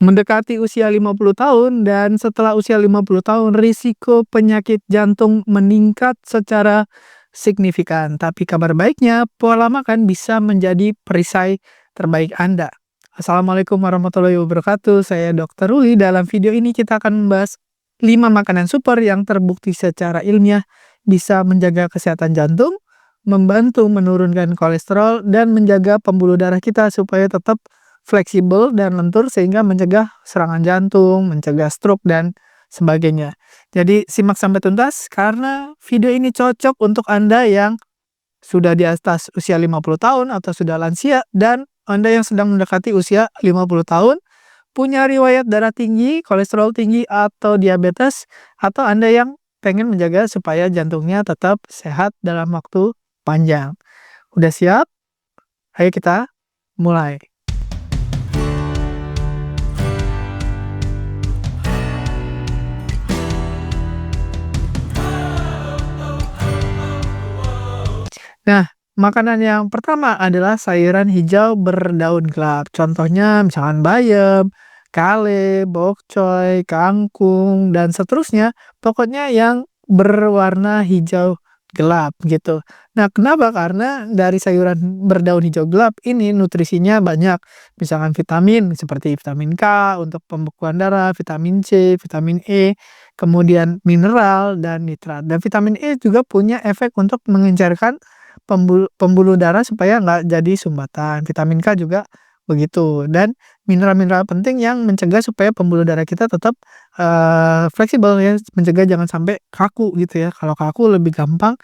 Mendekati usia 50 tahun dan setelah usia 50 tahun risiko penyakit jantung meningkat secara signifikan. Tapi kabar baiknya, pola makan bisa menjadi perisai terbaik Anda. Assalamualaikum warahmatullahi wabarakatuh. Saya Dr. Ruli. Dalam video ini kita akan membahas 5 makanan super yang terbukti secara ilmiah bisa menjaga kesehatan jantung, membantu menurunkan kolesterol, dan menjaga pembuluh darah kita supaya tetap fleksibel dan lentur sehingga mencegah serangan jantung, mencegah stroke, dan sebagainya. Jadi simak sampai tuntas karena video ini cocok untuk Anda yang sudah di atas usia 50 tahun atau sudah lansia, dan Anda yang sedang mendekati usia 50 tahun, punya riwayat darah tinggi, kolesterol tinggi, atau diabetes, atau Anda yang pengen menjaga supaya jantungnya tetap sehat dalam waktu panjang. Udah siap? Ayo kita mulai. Nah, makanan yang pertama adalah sayuran hijau berdaun gelap. Contohnya misalkan bayam, kale, bokcoy, kangkung, dan seterusnya. Pokoknya yang berwarna hijau gelap gitu. Nah, kenapa? Karena dari sayuran berdaun hijau gelap ini nutrisinya banyak. Misalkan vitamin seperti vitamin K untuk pembekuan darah, vitamin C, vitamin E, kemudian mineral dan nitrat. Dan vitamin E juga punya efek untuk mengencerkan pembuluh darah supaya nggak jadi sumbatan. Vitamin K juga begitu, dan mineral-mineral penting yang mencegah supaya pembuluh darah kita tetap fleksibel ya, mencegah jangan sampai kaku gitu ya. Kalau kaku lebih gampang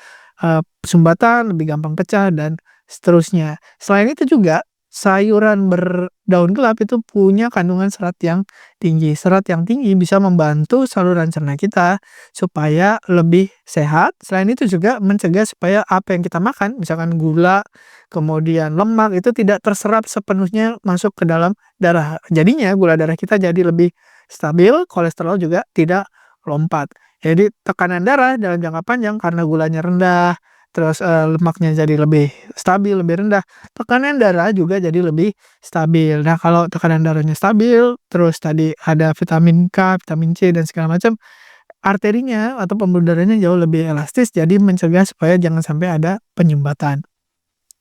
sumbatan, lebih gampang pecah, dan seterusnya. Selain itu juga sayuran berdaun gelap itu punya kandungan serat yang tinggi. Serat yang tinggi bisa membantu saluran cerna kita supaya lebih sehat. Selain itu juga mencegah supaya apa yang kita makan, misalkan gula, kemudian lemak, itu tidak terserap sepenuhnya masuk ke dalam darah. Jadinya gula darah kita jadi lebih stabil, kolesterol juga tidak lompat. Jadi tekanan darah dalam jangka panjang karena gulanya rendah, terus lemaknya jadi lebih stabil, lebih rendah, tekanan darah juga jadi lebih stabil. Nah, kalau tekanan darahnya stabil, terus tadi ada vitamin K, vitamin C, dan segala macam, arterinya atau pembuluh darahnya jauh lebih elastis, jadi mencegah supaya jangan sampai ada penyumbatan.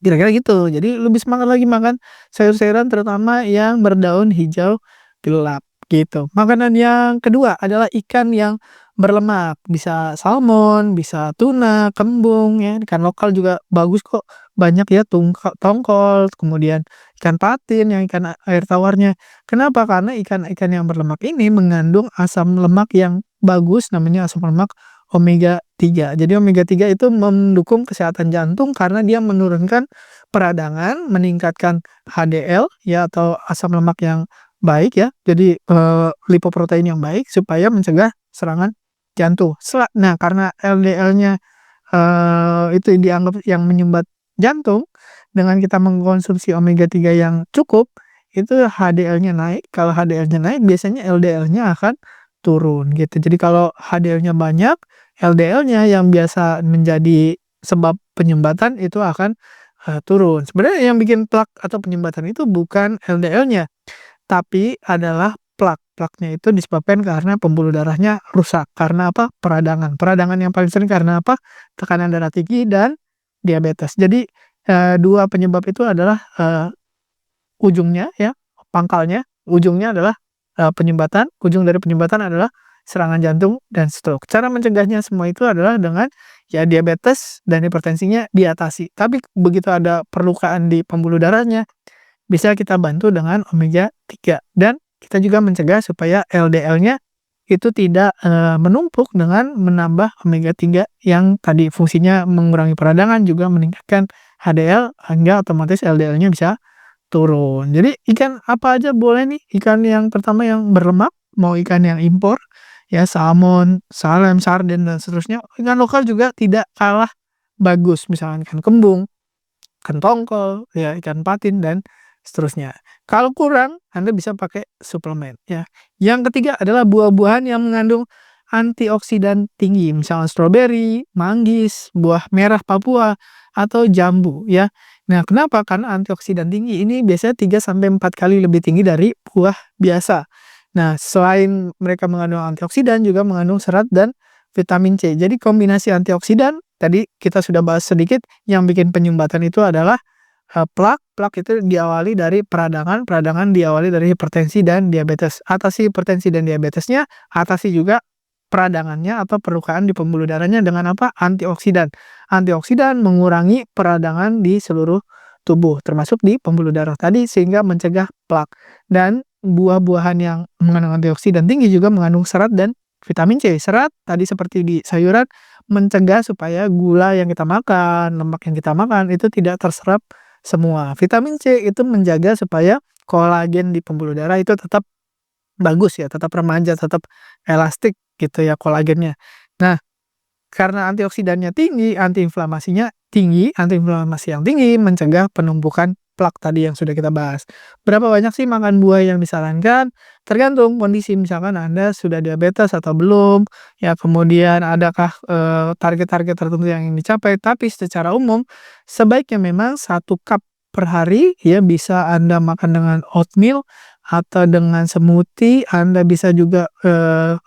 Kira-kira gitu. Jadi lebih semangat lagi makan sayur-sayuran terutama yang berdaun hijau gelap gitu. Makanan yang kedua adalah ikan yang berlemak. Bisa salmon, bisa tuna, kembung ya. Ikan lokal juga bagus kok. Banyak ya, tongkol, kemudian ikan patin yang ikan air tawarnya. Kenapa? Karena ikan-ikan yang berlemak ini mengandung asam lemak yang bagus, namanya asam lemak omega 3. Jadi omega 3 itu mendukung kesehatan jantung karena dia menurunkan peradangan, meningkatkan HDL ya, atau asam lemak yang baik ya. Jadi lipoprotein yang baik supaya mencegah serangan jantung. Nah, karena LDL-nya itu dianggap yang menyumbat jantung, dengan kita mengkonsumsi omega 3 yang cukup, itu HDL-nya naik. Kalau HDL-nya naik, biasanya LDL-nya akan turun gitu. Jadi kalau HDL-nya banyak, LDL-nya yang biasa menjadi sebab penyumbatan itu akan turun. Sebenarnya yang bikin plak atau penyumbatan itu bukan LDL-nya, tapi adalah plak. Plaknya itu disebabkan karena pembuluh darahnya rusak. Karena apa? Peradangan. Peradangan yang paling sering karena apa? Tekanan darah tinggi dan diabetes. Jadi dua penyebab itu adalah ujungnya ya, pangkalnya, ujungnya adalah penyumbatan. Ujung dari penyumbatan adalah serangan jantung dan stroke. Cara mencegahnya semua itu adalah dengan ya diabetes dan hipertensinya diatasi. Tapi begitu ada perlukaan di pembuluh darahnya, bisa kita bantu dengan omega 3. Dan kita juga mencegah supaya LDL-nya itu tidak menumpuk dengan menambah omega 3 yang tadi fungsinya mengurangi peradangan, juga meningkatkan HDL, hingga otomatis LDL-nya bisa turun. Jadi ikan apa aja boleh nih. Ikan yang pertama yang berlemak, mau ikan yang impor ya, salmon, salem, sarden, dan seterusnya. Ikan lokal juga tidak kalah bagus, misalkan ikan kembung, ikan tongkol, ya, ikan patin, dan seterusnya. Kalau kurang, Anda bisa pakai suplemen ya. Yang ketiga adalah buah-buahan yang mengandung antioksidan tinggi, misalnya stroberi, manggis, buah merah Papua, atau jambu ya. Nah, kenapa? Karena antioksidan tinggi ini biasanya 3 sampai 4 kali lebih tinggi dari buah biasa. Nah, selain mereka mengandung antioksidan, juga mengandung serat dan vitamin C. Jadi kombinasi antioksidan, tadi kita sudah bahas sedikit, yang bikin penyumbatan itu adalah plak. Plak itu diawali dari peradangan, peradangan diawali dari hipertensi dan diabetes. Atasi hipertensi dan diabetesnya, atasi juga peradangannya atau perlukaan di pembuluh darahnya dengan apa? Antioksidan. Antioksidan mengurangi peradangan di seluruh tubuh, termasuk di pembuluh darah tadi, sehingga mencegah plak. Dan buah-buahan yang mengandung antioksidan tinggi juga mengandung serat dan vitamin C. Serat tadi seperti di sayuran mencegah supaya gula yang kita makan, lemak yang kita makan itu tidak terserap semua. Vitamin C itu menjaga supaya kolagen di pembuluh darah itu tetap bagus ya, tetap remaja, tetap elastik gitu ya kolagennya. Nah, karena antioksidannya tinggi, antiinflamasi yang tinggi mencegah penumpukan plak tadi yang sudah kita bahas. Berapa banyak sih makan buah yang disarankan? Tergantung kondisi, misalkan Anda sudah diabetes atau belum, ya kemudian adakah target-target tertentu yang ingin dicapai, tapi secara umum sebaiknya memang 1 cup per hari ya, bisa Anda makan dengan oatmeal atau dengan smoothie, Anda bisa juga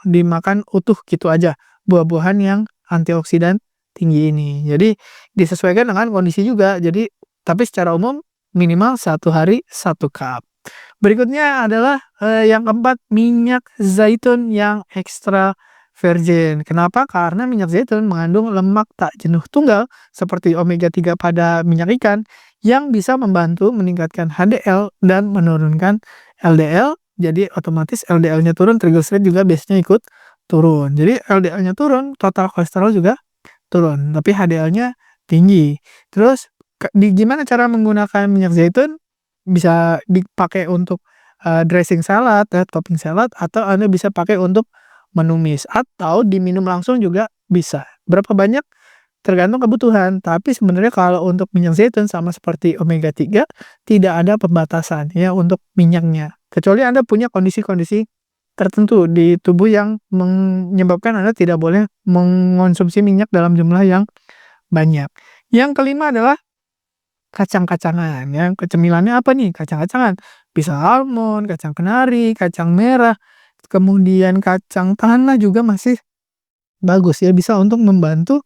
dimakan utuh gitu aja, buah-buahan yang antioksidan tinggi ini. Jadi disesuaikan dengan kondisi juga. Jadi tapi secara umum minimal 1 hari 1 cup. Berikutnya adalah yang keempat, minyak zaitun yang ekstra virgin. Kenapa? Karena minyak zaitun mengandung lemak tak jenuh tunggal seperti omega 3 pada minyak ikan yang bisa membantu meningkatkan HDL dan menurunkan LDL. Jadi otomatis LDL-nya turun, triglyceride juga biasanya ikut turun. Jadi LDL-nya turun, total kolesterol juga turun, tapi HDL-nya tinggi. Terus gimana cara menggunakan minyak zaitun? Bisa dipakai untuk dressing salad ya, topping salad, atau Anda bisa pakai untuk menumis, atau diminum langsung juga bisa. Berapa banyak? Tergantung kebutuhan, tapi sebenarnya kalau untuk minyak zaitun sama seperti omega 3 tidak ada pembatasan ya untuk minyaknya. Kecuali Anda punya kondisi-kondisi tertentu di tubuh yang menyebabkan Anda tidak boleh mengonsumsi minyak dalam jumlah yang banyak. Yang kelima adalah kacang-kacangan ya. Cemilannya apa nih? Kacang-kacangan. Bisa almond, kacang kenari, kacang merah, kemudian kacang tanah juga masih bagus ya, bisa untuk membantu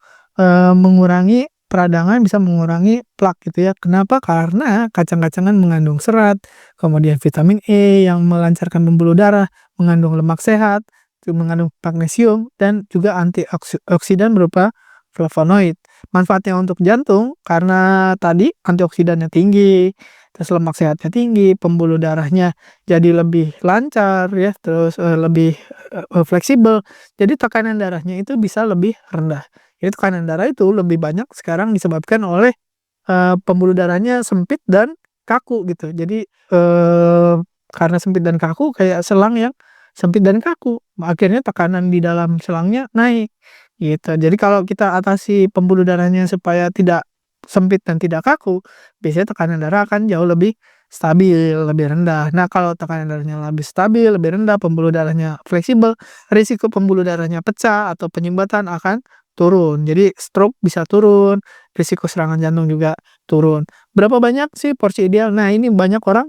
mengurangi peradangan, bisa mengurangi plak gitu ya. Kenapa? Karena kacang-kacangan mengandung serat, kemudian vitamin E yang melancarkan pembuluh darah, mengandung lemak sehat, mengandung magnesium, dan juga antioksidan berupa flavonoid. Manfaatnya untuk jantung karena tadi antioksidannya tinggi, terus lemak sehatnya tinggi, pembuluh darahnya jadi lebih lancar ya, terus lebih fleksibel. Jadi tekanan darahnya itu bisa lebih rendah. Jadi tekanan darah itu lebih banyak sekarang disebabkan oleh pembuluh darahnya sempit dan kaku gitu. Jadi karena sempit dan kaku, kayak selang yang sempit dan kaku, akhirnya tekanan di dalam selangnya naik gitu. Jadi kalau kita atasi pembuluh darahnya supaya tidak sempit dan tidak kaku, biasanya tekanan darah akan jauh lebih stabil, lebih rendah. Nah, kalau tekanan darahnya lebih stabil, lebih rendah, pembuluh darahnya fleksibel, risiko pembuluh darahnya pecah atau penyumbatan akan turun. Jadi stroke bisa turun, risiko serangan jantung juga turun. Berapa banyak sih porsi ideal? Nah, ini banyak orang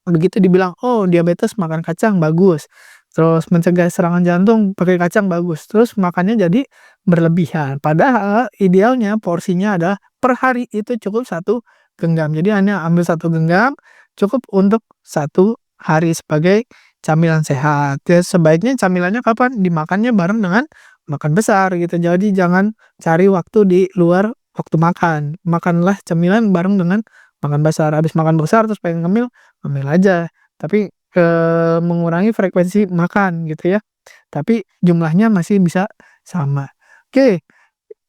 begitu dibilang, "Oh, diabetes makan kacang bagus." Terus mencegah serangan jantung pakai kacang bagus. Terus makannya jadi berlebihan. Padahal idealnya porsinya adalah per hari itu cukup 1 genggam. Jadi hanya ambil 1 genggam cukup untuk 1 hari sebagai camilan sehat. Ya sebaiknya camilannya kapan? Dimakannya bareng dengan makan besar gitu. Jadi jangan cari waktu di luar waktu makan. Makanlah camilan bareng dengan makan besar. Habis makan besar terus pengen ngemil, ngemil aja. Tapi mengurangi frekuensi makan gitu ya. Tapi jumlahnya masih bisa sama. Oke,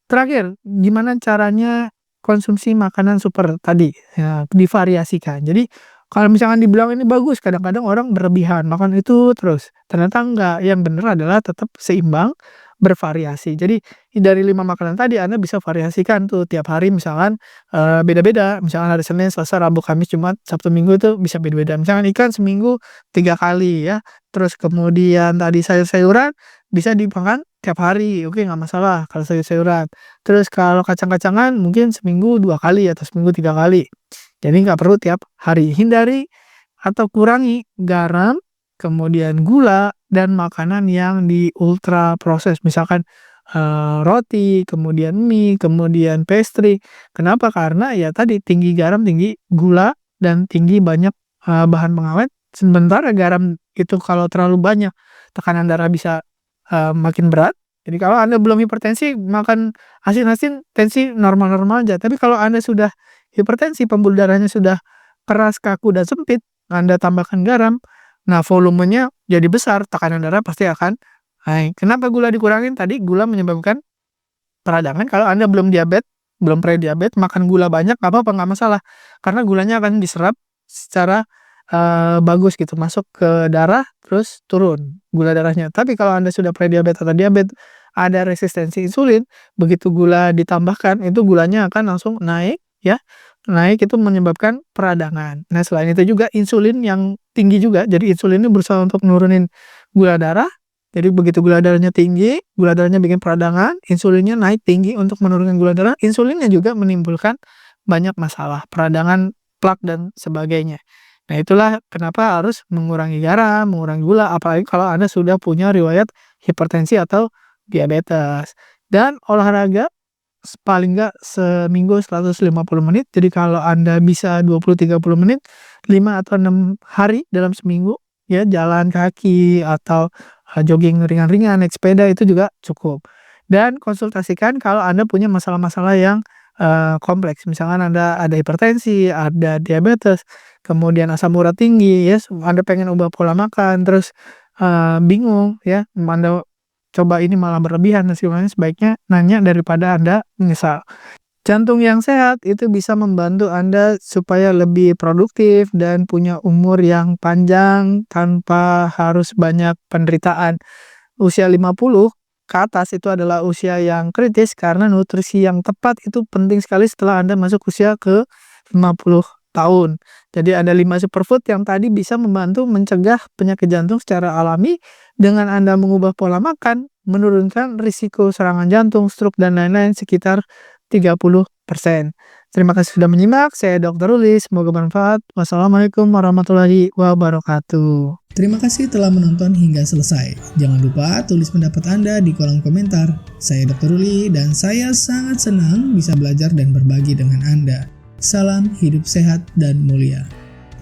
terakhir gimana caranya konsumsi makanan super tadi? Ya, divariasikan. Jadi kalau misalkan dibilang ini bagus, kadang-kadang orang berlebihan makan itu terus. Ternyata enggak, yang benar adalah tetap seimbang, bervariasi. Jadi dari 5 makanan tadi Anda bisa variasikan tuh tiap hari, misalkan beda-beda. Misalkan hari Senin, Selasa, Rabu, Kamis, Jumat, Sabtu, Minggu itu bisa beda-beda. Misalkan ikan seminggu 3 kali ya. Terus kemudian tadi sayur-sayuran bisa dimakan tiap hari, oke nggak masalah kalau sayur-sayuran. Terus kalau kacang-kacangan mungkin seminggu 2 kali atau seminggu 3 kali. Jadi nggak perlu tiap hari. Hindari atau kurangi garam, kemudian gula, dan makanan yang di ultra proses. Misalkan roti, kemudian mie, kemudian pastry. Kenapa? Karena ya tadi tinggi garam, tinggi gula, dan tinggi banyak bahan pengawet. Sementara garam itu kalau terlalu banyak, tekanan darah bisa makin berat. Jadi kalau Anda belum hipertensi, makan asin-asin, tensi normal-normal aja. Tapi kalau Anda sudah hipertensi, pembuluh darahnya sudah keras, kaku, dan sempit, Anda tambahkan garam, nah volumenya jadi besar, tekanan darah pasti akan naik. Kenapa gula dikurangin? Tadi gula menyebabkan peradangan. Kalau Anda belum diabetes, belum pre-diabetes, makan gula banyak apa-apa, nggak masalah. Karena gulanya akan diserap secara bagus gitu, masuk ke darah, terus turun gula darahnya. Tapi kalau Anda sudah pre-diabetes atau diabetes, ada resistensi insulin, begitu gula ditambahkan, itu gulanya akan langsung naik, ya. Naik itu menyebabkan peradangan. Nah, selain itu juga insulin yang tinggi juga. Jadi insulin ini berusaha untuk nurunin gula darah. Jadi begitu gula darahnya tinggi, gula darahnya bikin peradangan, insulinnya naik tinggi untuk menurunkan gula darah. Insulinnya juga menimbulkan banyak masalah, peradangan, plak, dan sebagainya. Nah, itulah kenapa harus mengurangi garam, mengurangi gula, apalagi kalau Anda sudah punya riwayat hipertensi atau diabetes. Dan olahraga paling nggak seminggu 150 menit. Jadi kalau Anda bisa 20-30 menit, 5 atau 6 hari dalam seminggu, ya jalan kaki atau jogging ringan-ringan, naik sepeda itu juga cukup. Dan konsultasikan kalau Anda punya masalah-masalah yang kompleks. Misalkan Anda ada hipertensi, ada diabetes, kemudian asam urat tinggi, ya, Anda pengen ubah pola makan, terus bingung, ya, Anda coba ini malah berlebihan, hasilnya sebaiknya nanya daripada Anda menyesal. Jantung yang sehat itu bisa membantu Anda supaya lebih produktif dan punya umur yang panjang tanpa harus banyak penderitaan. Usia 50 ke atas itu adalah usia yang kritis karena nutrisi yang tepat itu penting sekali setelah Anda masuk usia ke 50 tahun. Jadi ada 5 superfood yang tadi bisa membantu mencegah penyakit jantung secara alami dengan Anda mengubah pola makan, menurunkan risiko serangan jantung, stroke, dan lain-lain sekitar 30%. Terima kasih sudah menyimak. Saya Dr. Ruli. Semoga bermanfaat. Wassalamualaikum warahmatullahi wabarakatuh. Terima kasih telah menonton hingga selesai. Jangan lupa tulis pendapat Anda di kolom komentar. Saya Dr. Ruli dan saya sangat senang bisa belajar dan berbagi dengan Anda. Salam hidup sehat dan mulia.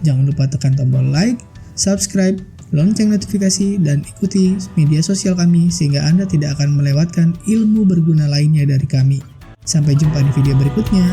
Jangan lupa tekan tombol like, subscribe, lonceng notifikasi, dan ikuti media sosial kami sehingga Anda tidak akan melewatkan ilmu berguna lainnya dari kami. Sampai jumpa di video berikutnya.